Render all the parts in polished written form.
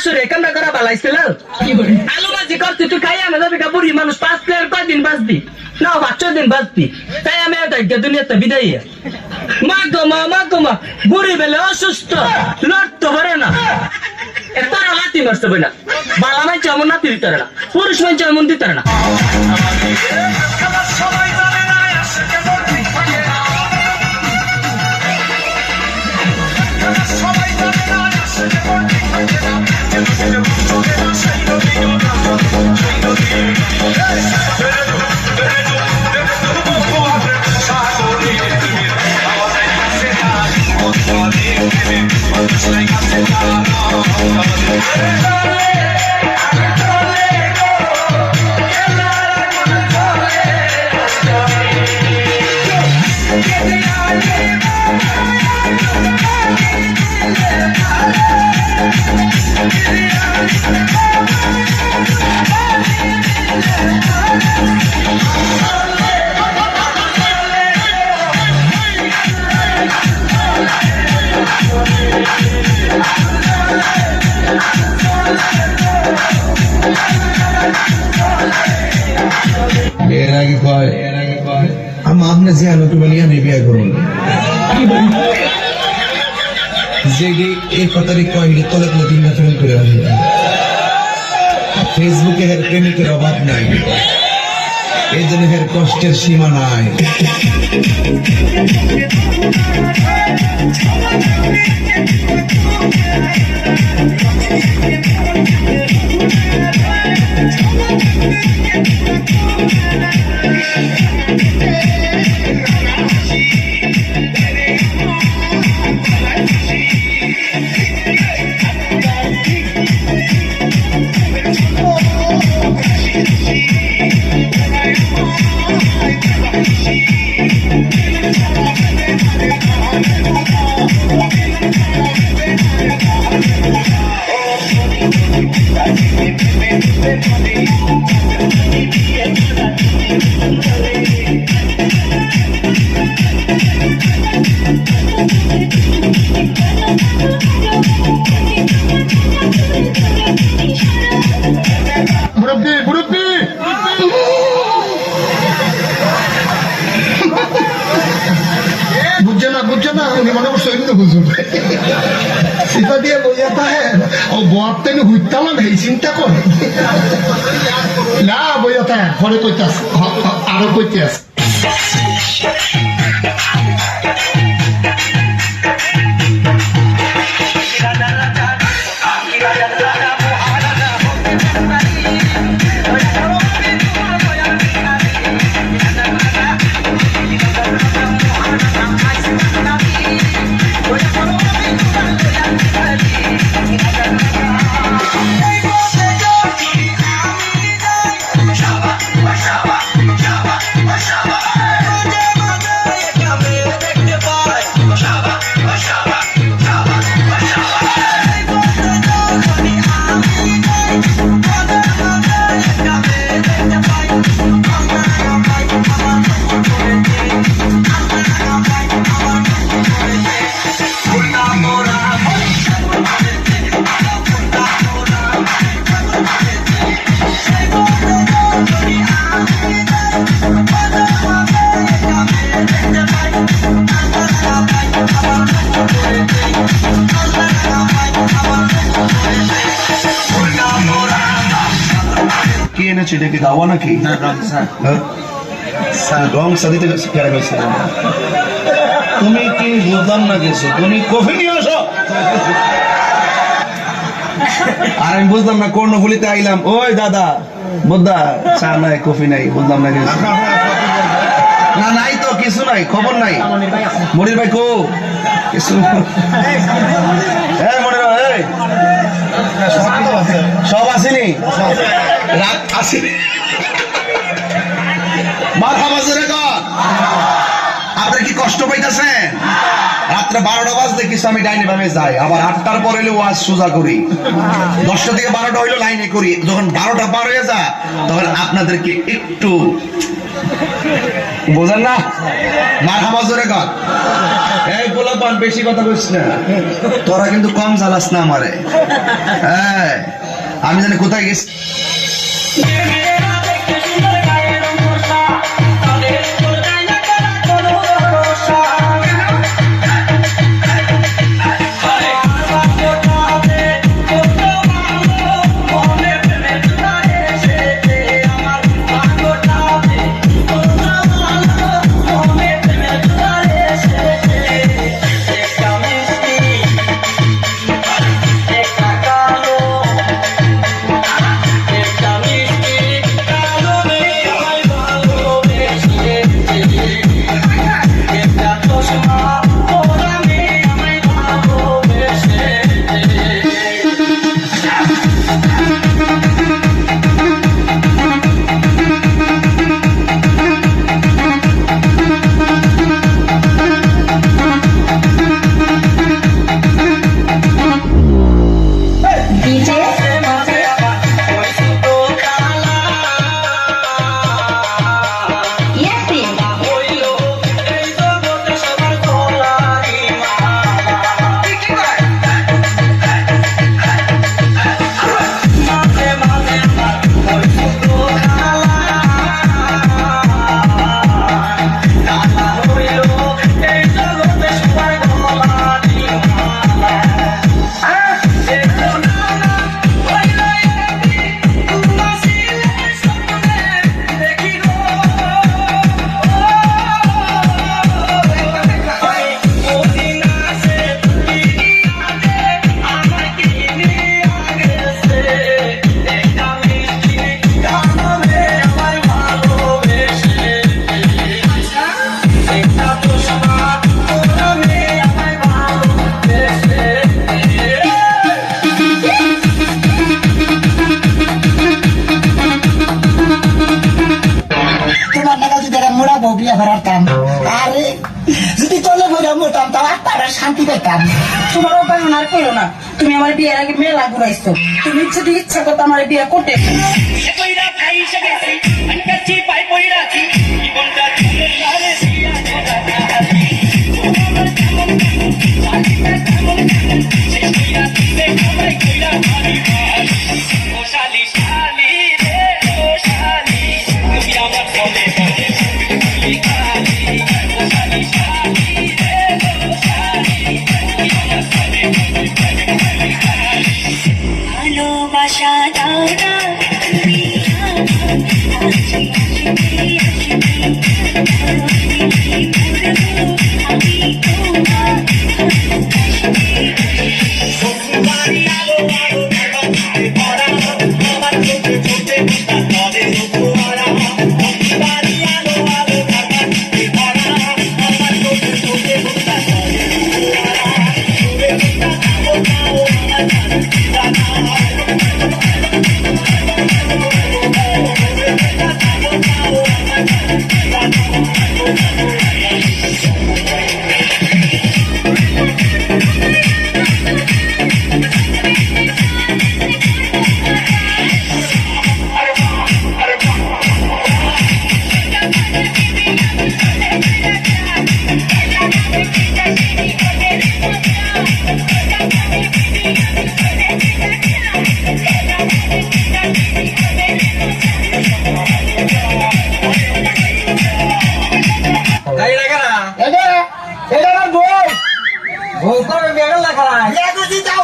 শ্বশুরে কামটা করা বালাইছিল আলু ভাজি করতে তুই খাই আমি যাবি বুড়ি মানুষ 5 প্লেয়ার কয়দিন বাঁচবি না 5 দিন বাঁচবি তাই আমি দুনিয়াতে বিদায় মা বুড়ি বেলে অসুস্থ লড়তে পারে না তারা লাতি মারতে পারে না বালা মাইছে এমন নাতি দিতে পারে না পুরুষ মাইছে এমন দিতে পারে না आपने जियानो के बलिया नहीं बिया करूँ जेगी एक पतरी कोई तले तो दिन में फिल्म करे वाली फेसबुक के हर प्रेमी के रवाब नहीं ये जने हर कॉस्टर सीमा नहीं चिंता कर ना बोलता है घरे कइतास आरो कइतास ছেলেকে গাওয়া নাকি রং সাদিতে কেরা গেছে তুমি কি বুঝলাম না গেছো তুমি কফি নিয়ে আসো আর আমি বুঝলাম না কর্ণফুলিতে আইলাম ওই দাদা বোদ্ধা চা নাই কফি নাই বুঝলাম না গেছো না নাই তো কিছু নাই খবর নাই মনির ভাই কো কিছু মনির ভাই সব আসেনি রাত আসেনি আপনার কি কষ্ট পাইতেছেন রাত্রে 12টা বাজলে কিছু আমি ডাইনে বামে যাই আবার 8টার পর হইলে ওয়াজ সোজা করি 10টা থেকে 12টা হইলো লাইনে করি যখন 12টা পার হয়ে যায় তখন আপনাদেরকে একটু বোঝেন না মার হাবা জোরে কর এই পোলাপান বেশি কথা কইস না তোরা কিন্তু কম জ্বালাস না আমারে হ্যাঁ আমি জানি কোথায় গেছি আরে যদি চলে বইরা মোটাম তাও আত্মারা শান্তি পেতাম। তোমার উপায় আর করো না, তুমি আমার বিয়ের আগে মেলা ঘুরাইছো, তুমি ইচ্ছা করতো আমার বিয়ে করতে। ভালোবাসা দাও না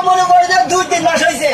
মনে করে 2-3 মাস হয়েছে।